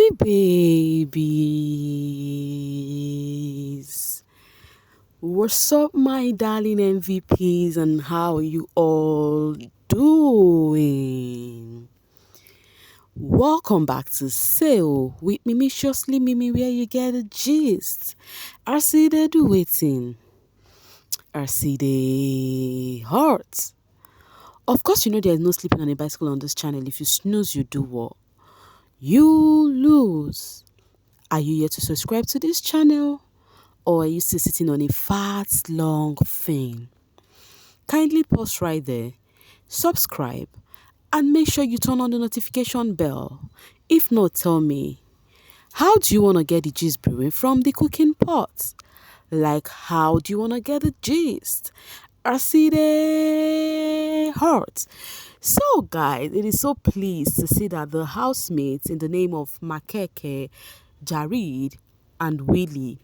Hey babies, what's up my darling MVPs and how you all doing? Welcome back to Sail with Mimiciously Mimi where you get a gist. I see they do waiting. I see they hurt. Of course you know there's no sleeping on a bicycle on this channel. If you snooze you do what? You lose. Are you yet to subscribe to this channel? Or are you still sitting on a fat, long thing? Kindly pause right there, subscribe, and make sure you turn on the notification bell. If not, tell me, how do you want to get the gist brewing from the cooking pot? Like, how do you want to get the gist? I see the heart. So, guys, it is so pleased to see that the housemates in the name of Makeke, Jared, and Willie,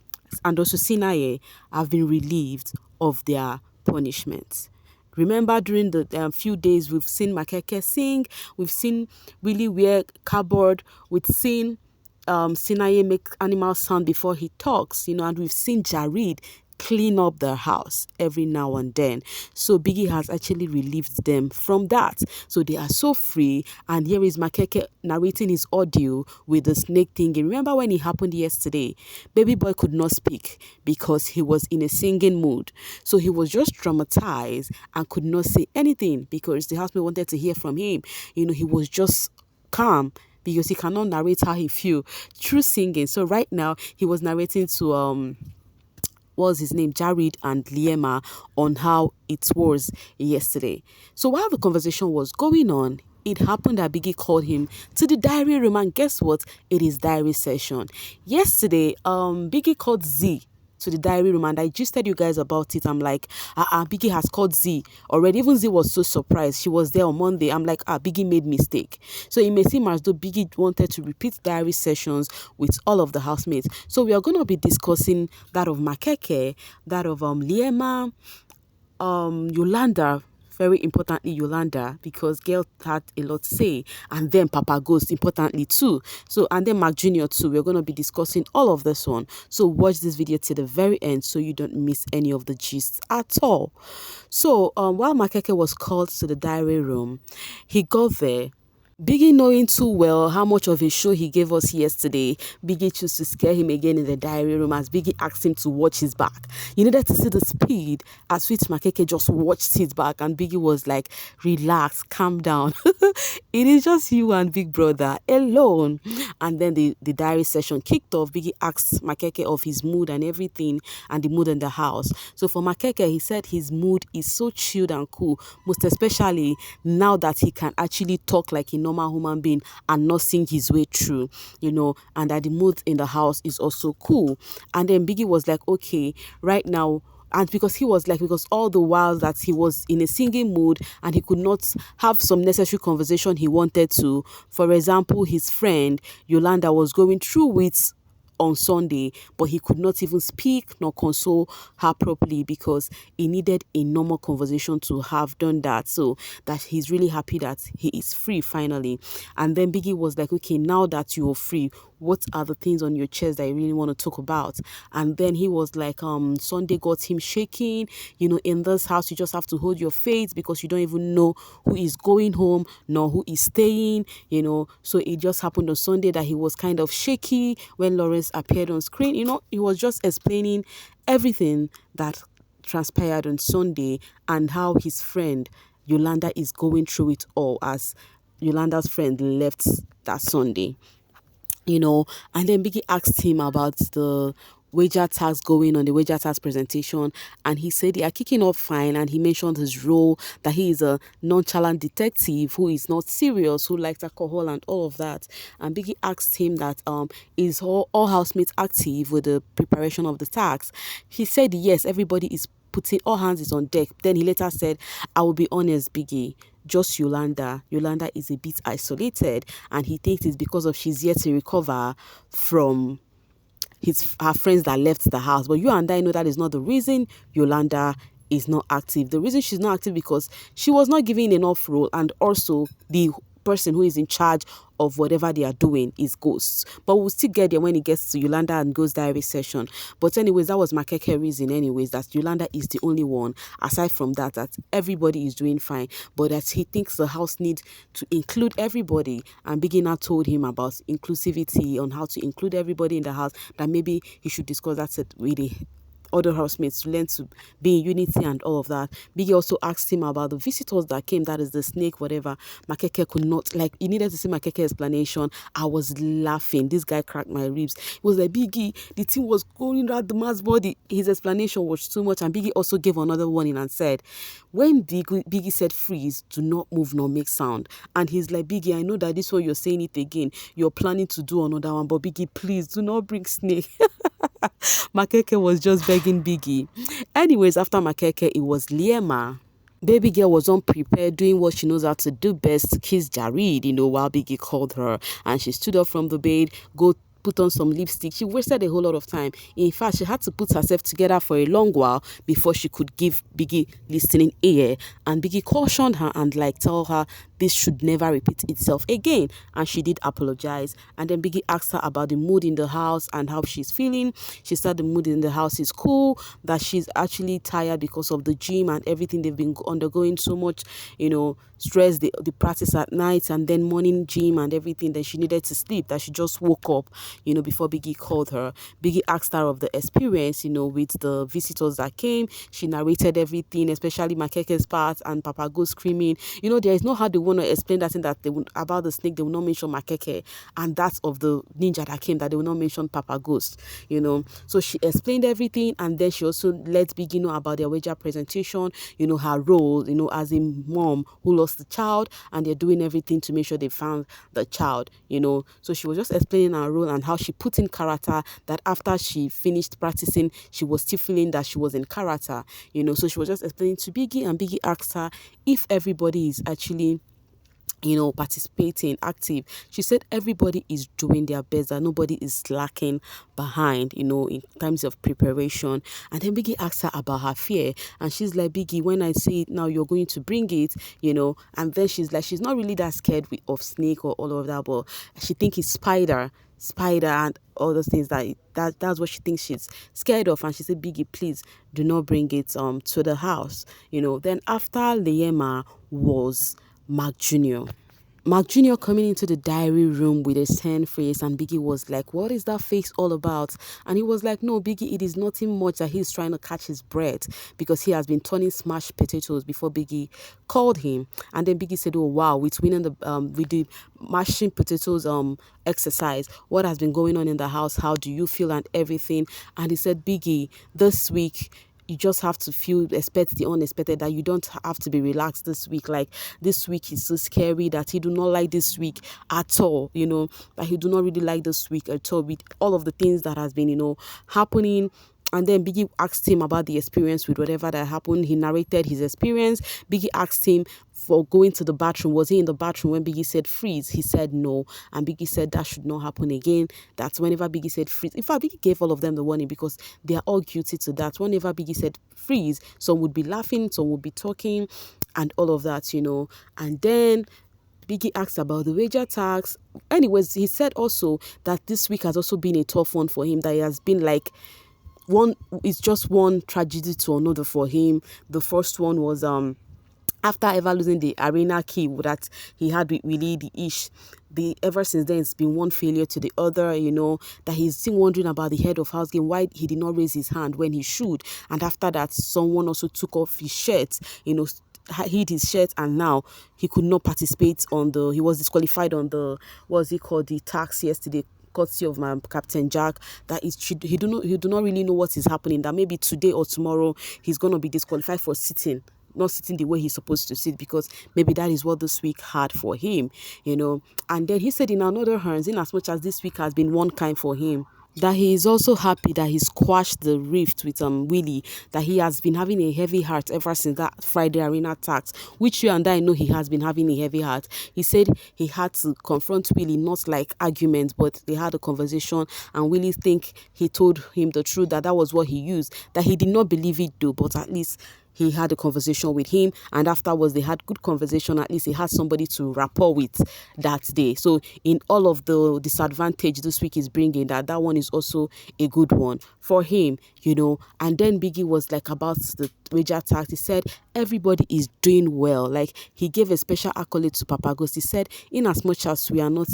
and also Sinaye, have been relieved of their punishment. Remember, during the few days we've seen Makeke sing, we've seen Willie wear cardboard, we've seen Sinaye make animal sound before he talks, and we've seen Jared clean up the house every now and then. So Biggie has actually relieved them from that. So they are so free. And here is Makeke narrating his audio with the snake thing. Remember when it happened yesterday? Baby boy could not speak because he was in a singing mood. So he was just traumatized and could not say anything because the housemate wanted to hear from him. He was just calm because he cannot narrate how he feel through singing. So right now he was narrating to was his name, Jared and Lima, on how it was yesterday. So while the conversation was going on, it happened that Biggie called him to the diary room, and guess what? It is diary session. Yesterday, Biggie called Z to the diary room, and I just told you guys about it. I'm like, Biggie has called Z already. Even Z was so surprised. She was there on Monday. I'm like, Biggie made mistake. So it may seem as though Biggie wanted to repeat diary sessions with all of the housemates. So we are going to be discussing that of Makeke, that of Lima, Yolanda, very importantly Yolanda, because girl had a lot to say, and then Papa Ghost importantly too. So, and then Mark Jr. too. We're going to be discussing all of this one. So watch this video to the very end so you don't miss any of the gists at all. So while Makeke was called to the diary room, he got there. Biggie, knowing too well how much of a show he gave us yesterday, Biggie chose to scare him again in the diary room as Biggie asked him to watch his back. You needed to see the speed at which Makeke just watched his back, and Biggie was like, relax, calm down. It is just you and Big Brother alone. And then the diary session kicked off. Biggie asked Makeke of his mood and everything, and the mood in the house. So for Makeke, he said his mood is so chilled and cool, most especially now that he can actually talk like a normal human being and not sing his way through, and that the mood in the house is also cool. And then Biggie was like, okay, right now, and because all the while that he was in a singing mood and he could not have some necessary conversation he wanted to, for example, his friend Yolanda was going through with on Sunday, but he could not even speak nor console her properly because he needed a normal conversation to have done that. So that he's really happy that he is free finally. And then Biggie was like, okay, now that you're free, what are the things on your chest that you really want to talk about? And then he was like, Sunday got him shaking. In this house, you just have to hold your faith because you don't even know who is going home nor who is staying, So it just happened on Sunday that he was kind of shaky when Lawrence appeared on screen. He was just explaining everything that transpired on Sunday and how his friend Yolanda is going through it all as Yolanda's friend left that Sunday. And then Biggie asked him about the wager tax going on, the wager tax presentation, and he said they are kicking off fine, and he mentioned his role, that he is a nonchalant detective who is not serious, who likes alcohol and all of that. And Biggie asked him that is all housemates active with the preparation of the tax. He said yes, everybody is putting, all hands is on deck. Then he later said, I will be honest, Biggie, just Yolanda. Yolanda is a bit isolated, and he thinks it's because of she's yet to recover from her friends that left the house. But you and I know that is not the reason Yolanda is not active. The reason she's not active because she was not given enough role, and also the person who is in charge of whatever they are doing is ghosts. But we'll still get there when it gets to Yolanda and Ghost Diary session. But anyways, that was Makeke reason anyways, that Yolanda is the only one, aside from that, that everybody is doing fine, but that he thinks the house needs to include everybody. And Biggie now told him about inclusivity, on how to include everybody in the house, that maybe he should discuss that with the other housemates to learn to be in unity and all of that. Biggie also asked him about the visitors that came, that is the snake, whatever. Makeke could not, like, he needed to see Makeke explanation. I was laughing. This guy cracked my ribs. It was like, Biggie, the thing was going around the man's body. His explanation was too much. And Biggie also gave another warning and said, when Biggie said freeze, do not move nor make sound. And he's like, Biggie, I know that this one you're saying it again. You're planning to do another one, but Biggie, please do not bring snake. Makeke was just begging Biggie. Anyways, after Makeke, it was Lima. Baby girl was unprepared, doing what she knows how to do best, to kiss Jared, while Biggie called her. And she stood up from the bed, go put on some lipstick. She wasted a whole lot of time. In fact, she had to put herself together for a long while before she could give Biggie listening ear. And Biggie cautioned her and tell her this should never repeat itself again. And she did apologize. And then Biggie asked her about the mood in the house and how she's feeling. She said the mood in the house is cool, that she's actually tired because of the gym and everything they've been undergoing, so much, stress, the practice at night and then morning gym and everything. Then she needed to sleep, that she just woke up, before Biggie called her. Biggie asked her of the experience, with the visitors that came. She narrated everything, especially Makeke's part and Papa Go screaming. There is no how they want to explain that thing that they would, about the snake, they will not mention Makeke, and that's of the ninja that came, that they will not mention Papa Ghost, So she explained everything, and then she also let Biggie know about their wager presentation, her role, as a mom who lost the child, and they're doing everything to make sure they found the child, So she was just explaining her role and how she put in character, that after she finished practicing, she was still feeling that she was in character, So she was just explaining to Biggie, and Biggie asked her if everybody is actually participating, active. She said everybody is doing their best, that nobody is slacking behind, in terms of preparation. And then Biggie asked her about her fear, and she's like, Biggie, when I say it now, you're going to bring it, and then she's like, she's not really that scared of snake or all of that, but she thinks it's spider and all those things, that's what she thinks she's scared of. And she said, Biggie, please do not bring it to the house. Then after Liema was Mark Jr. Mark Jr. coming into the diary room with a stern face, and Biggie was like, what is that face all about? And he was like, no, Biggie, it is nothing much, that he's trying to catch his breath because he has been turning smashed potatoes before Biggie called him. And then Biggie said, oh wow, with winning with the mashing potatoes exercise, what has been going on in the house? How do you feel and everything? And he said, Biggie, this week you just have to expect the unexpected, that you don't have to be relaxed this week. Like, this week is so scary, that he do not like this week at all, that he do not really like this week at all, with all of the things that has been, happening. And then Biggie asked him about the experience with whatever that happened. He narrated his experience. Biggie asked him for going to the bathroom. Was he in the bathroom when Biggie said freeze? He said no. And Biggie said that should not happen again. That's whenever Biggie said freeze. In fact, Biggie gave all of them the warning because they are all guilty to that. Whenever Biggie said freeze, some would be laughing, some would be talking and all of that, And then Biggie asked about the wager tax. Anyways, he said also that this week has also been a tough one for him, that it has been like it's just one tragedy to another for him. The first one was after ever losing the arena key that he had with Willie the Ish. Ever since then, it's been one failure to the other, that he's still wondering about the head of house game, why he did not raise his hand when he should. And after that, someone also took off his shirt, hid his shirt, and now he could not participate he was disqualified on the, the tax yesterday, courtesy of my Captain Jack, that he do not really know what is happening, that maybe today or tomorrow he's going to be disqualified for not sitting the way he's supposed to sit, because maybe that is what this week had for him, And then he said in another hands, in as much as this week has been one kind for him, that he is also happy that he squashed the rift with Willie, that he has been having a heavy heart ever since that Friday arena tax, which you and I know he has been having a heavy heart. He said he had to confront Willie, not like arguments, but they had a conversation, and Willie think he told him the truth, that was what he used, that he did not believe it though, but at least he had a conversation with him, and afterwards they had good conversation. At least he had somebody to rapport with that day. So in all of the disadvantage this week is bringing, that one is also a good one for him, And then Biggie was like about the major tax. He said everybody is doing well. Like he gave a special accolade to Papa Ghost. He said, in as much as we are not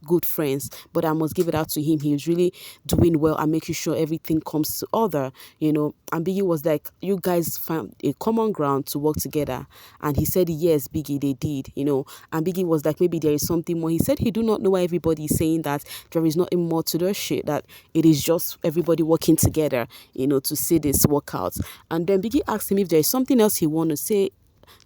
good friends, but I must give it out to him. He is really doing well and making sure everything comes to order, And Biggie was like, you guys found a common ground to work together. And he said, yes, Biggie, they did, And Biggie was like, maybe there is something more. He said he do not know why everybody is saying that there is nothing more to the shit, that it is just everybody working together, to see this work out. And then Biggie asked him if there is something else he want to say.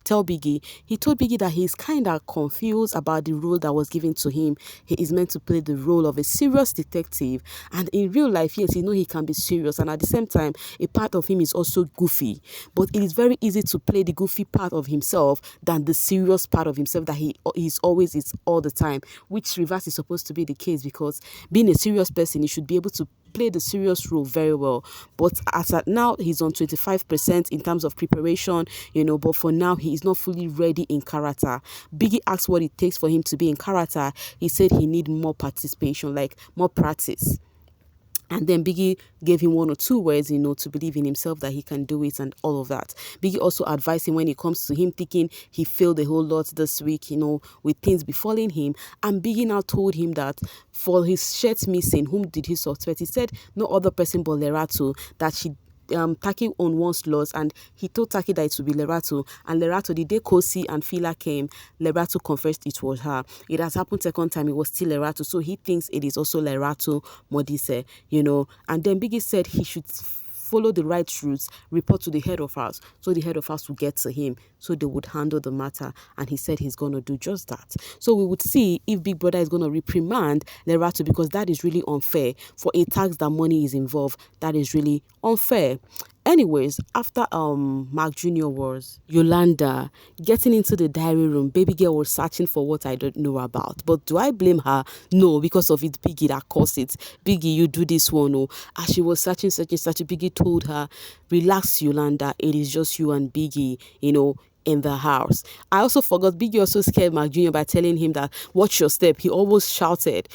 Tell Biggie. He told Biggie that he's kind of confused about the role that was given to him. He is meant to play the role of a serious detective, and in real life, yes, he can be serious, and at the same time, a part of him is also goofy. But it is very easy to play the goofy part of himself than the serious part of himself that he's always is all the time, which reverse is supposed to be the case, because being a serious person, he should be able to play the serious role very well. But as at now, he's on 25% in terms of preparation, but for now he is not fully ready in character. Biggie asked what it takes for him to be in character. He said he need more participation, like more practice. And then Biggie gave him 1 or 2 words, to believe in himself that he can do it and all of that. Biggie also advised him when it comes to him thinking he failed a whole lot this week, with things befalling him. And Biggie now told him that for his shirt missing, whom did he suspect? He said no other person but Lerato, that she Taki on one's loss, and he told Taki that it would be Lerato, and Lerato, the day Kosi and Fila came, Lerato confessed it was her. It has happened second time, it was still Lerato, so he thinks it is also Lerato Modise, and then Biggie said he should follow the right routes, report to the head of house, so the head of house will get to him, so they would handle the matter, and he said he's going to do just that. So we would see if Big Brother is going to reprimand Lerato, because that is really unfair. For a tax that money is involved, that is really unfair. Anyways, after Mark Jr. was Yolanda getting into the diary room, baby girl was searching for what I don't know about. But do I blame her? No, because of it, Biggie that caused it. Biggie, you do this one. Oh. As she was searching, Biggie told her, relax, Yolanda, it is just you and Biggie, in the house. I also forgot Biggie also scared Mark Jr. by telling him that, watch your step. He almost shouted,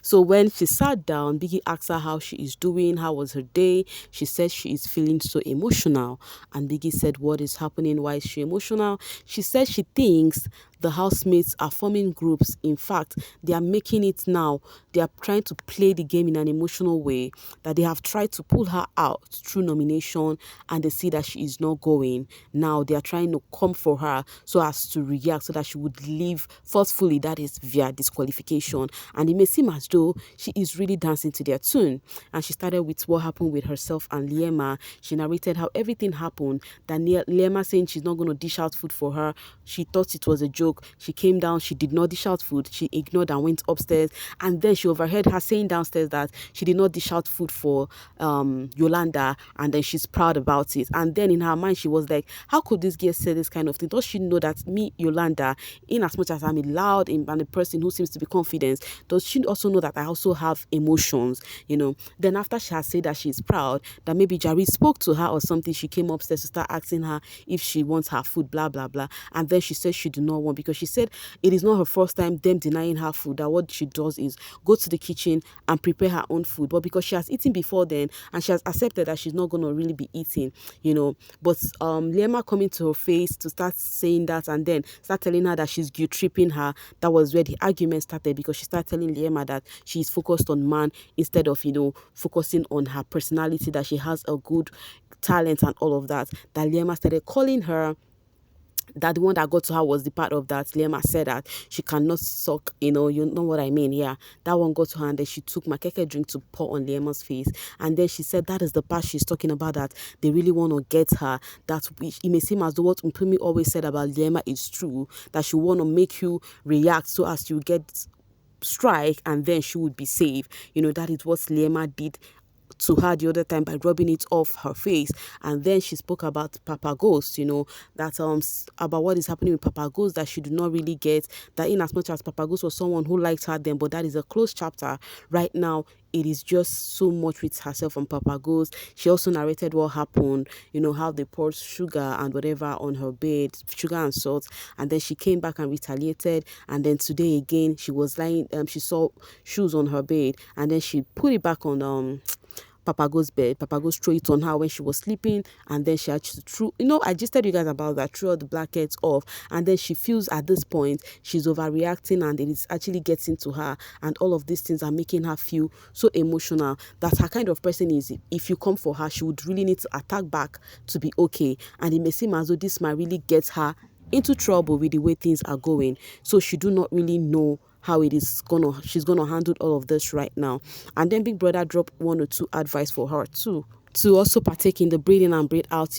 So when she sat down, Biggie asked her how she is doing, how was her day. She said she is feeling so emotional. And Biggie said, what is happening? Why is she emotional? She said she thinks the housemates are forming groups. In fact, they are making it now. They are trying to play the game in an emotional way, that they have tried to pull her out through nomination, and they see that she is not going. Now they are trying to come for her so as to react, so that she would leave forcefully, that is via disqualification. And it may seem as though she is really dancing to their tune. And she started with what happened with herself and Lima. She narrated how everything happened, that Lima saying she's not going to dish out food for her. She thought it was a joke. She came down, she did not dish out food. She ignored and went upstairs. And then she overheard her saying downstairs that she did not dish out food for Yolanda, and then she's proud about it. And then in her mind, she was like, how could this girl say this kind of thing? Does she know that me, Yolanda, in as much as I'm a loud and a person who seems to be confident, does she also know that I also have emotions? Then after she has said that she's proud, that maybe Jerry spoke to her or something, she came upstairs to start asking her if she wants her food, blah blah blah. And then she said she do not want, because she said it is not her first time them denying her food, that what she does is go to the kitchen and prepare her own food. But because she has eaten before then, and she has accepted that she's not going to really be eating, but Lema coming to her face to start saying that, and then start telling her that she's guilt tripping her, that was where the argument started, because she started telling Lema that she's focused on man instead of focusing on her personality, that she has a good talent and all of that. That Lema started calling her, that the one that got to her was the part of that Lema said that she cannot suck, you know what I mean. Yeah, that one got to her, and then she took my keke drink to pour on Lema's face, and then she said that is the part she's talking about, that they really want to get her, that it may seem as though what Mpumi always said about Lema is true, that she want to make you react so as you get strike, and then she would be safe. That is what Lema did to her the other time by rubbing it off her face. And then she spoke about Papa Ghost, that about what is happening with Papa Ghost, that she did not really get, that in as much as Papa Ghost was someone who liked her then, but that is a closed chapter. Right now, it is just so much with herself and Papa Ghost. She also narrated what happened, how they poured sugar and whatever on her bed, sugar and salt, and then she came back and retaliated. And then today again, she was lying, she saw shoes on her bed, and then she put it back on Papa Go's bed. Papa Go threw it on her when she was sleeping, and then she actually threw, I just told you guys about that, threw all the blankets off, and then she feels at this point she's overreacting, and it is actually getting to her, and all of these things are making her feel so emotional that her kind of person is, if you come for her, she would really need to attack back to be okay, and it may seem as though this might really get her into trouble with the way things are going. So she do not really know how she's gonna handle all of this right now. And then Big Brother dropped one or two advice for her too, to also partake in the breathe in and breathe out,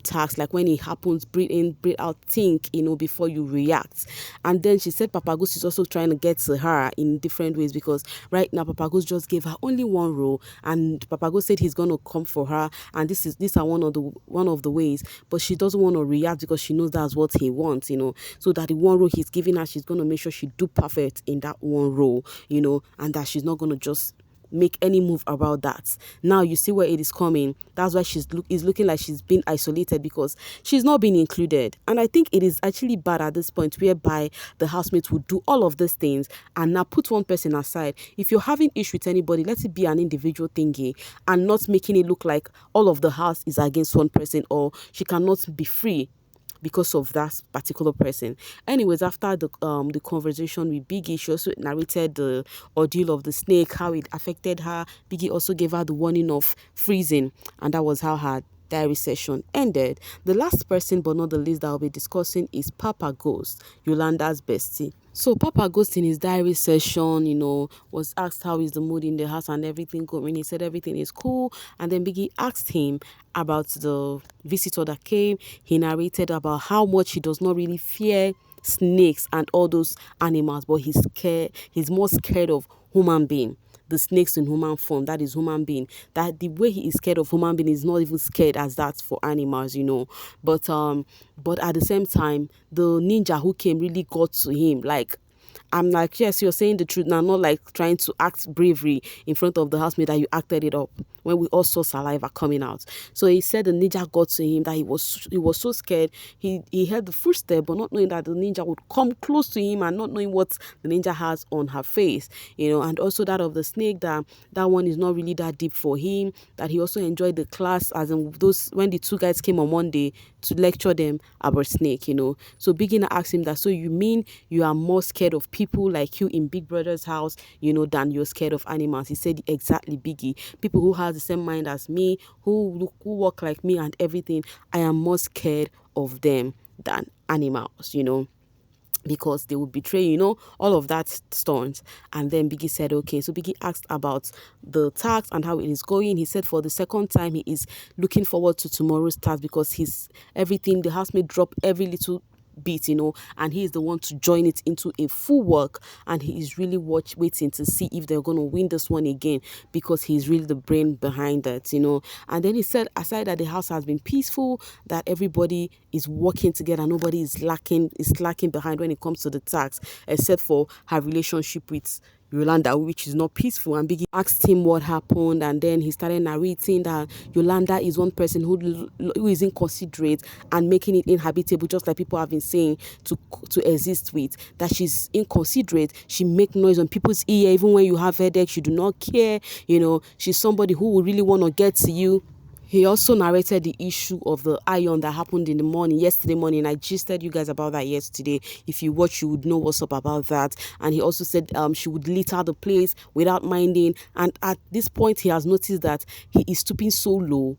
tasks, like when it happens, breathe in, breathe out, think, before you react. And then she said Papa Goose is also trying to get to her in different ways, because right now Papa Goose just gave her only one role, and Papa Goose said he's gonna come for her, and these are one of the ways, but she doesn't want to react because she knows that's what he wants, so that the one role he's giving her, she's gonna make sure she do perfect in that one role, and that she's not gonna just make any move about that. Now you see where it is coming. That's why is looking like she's been isolated, because she's not being included. And I think it is actually bad at this point, whereby the housemates would do all of these things and now put one person aside. If you're having issue with anybody, let it be an individual thingy, and not making it look like all of the house is against one person, or she cannot be free because of that particular person. Anyways, after the conversation with Biggie, she also narrated the ordeal of the snake, how it affected her. Biggie also gave her the warning of freezing, and that was how her diary session ended. The last person but not the least that I'll be discussing is Papa Ghost, Yolanda's bestie. So Papa Ghost in his diary session, was asked how is the mood in the house and everything going. He said everything is cool. And then Biggie asked him about the visitor that came. He narrated about how much he does not really fear snakes and all those animals, but he's more scared of human being. The snakes in human form, that is human being. That the way he is scared of human being is not even scared as that for animals, But at the same time, the ninja who came really got to him. Like, I'm like, yes, you're saying the truth now, not like trying to act bravery in front of the housemaid that you acted it up when we all saw saliva coming out. So he said the ninja got to him, that he was so scared. He heard the footstep, but not knowing that the ninja would come close to him, and not knowing what the ninja has on her face, and also that of the snake, that one is not really that deep for him, that he also enjoyed the class, as in those, when the two guys came on Monday to lecture them about snake, So Biggie asked him that, so you mean you are more scared of people like you in Big Brother's house, than you're scared of animals? He said, exactly, Biggie. People who have the same mind as me, who walk like me and everything, I am more scared of them than animals, because they would betray, all of that stunts. And then Biggie said, okay. So Biggie asked about the task and how it is going. He said for the second time, he is looking forward to tomorrow's task, because the housemate dropped every little bit, and he is the one to join it into a full work, and he is really waiting to see if they're going to win this one again, because he's really the brain behind that, And then he said, aside that the house has been peaceful, that everybody is working together, nobody is lacking behind when it comes to the task, except for her relationship with Yolanda, which is not peaceful. And Biggie asked him what happened, and then he started narrating that Yolanda is one person who is inconsiderate and making it inhabitable, just like people have been saying, to exist with. That she's inconsiderate, she make noise on people's ear, even when you have headache, she do not care. She's somebody who will really want to get to you. He also narrated the issue of the iron that happened yesterday morning. I gisted you guys about that yesterday. If you watch, you would know what's up about that. And he also said she would litter the place without minding. And at this point, he has noticed that he is stooping so low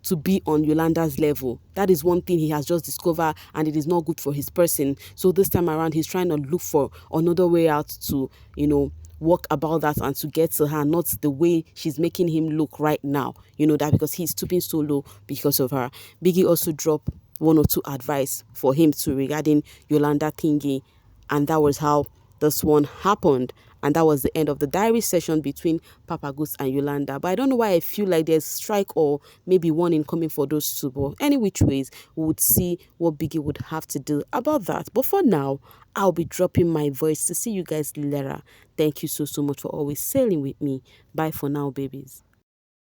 to be on Yolanda's level. That is one thing he has just discovered, and it is not good for his person. So this time around, he's trying to look for another way out to, work about that and to get to her, not the way she's making him look right now, that because he's stooping so low because of her. Biggie also dropped one or two advice for him to regarding Yolanda thingy, and that was how this one happened. And that was the end of the diary session between Papa Ghost and Yolanda. But I don't know why I feel like there's strike or maybe warning coming for those two. But any which ways, we would see what Biggie would have to do about that. But for now, I'll be dropping my voice to see you guys later. Thank you so much for always sailing with me. Bye for now, babies.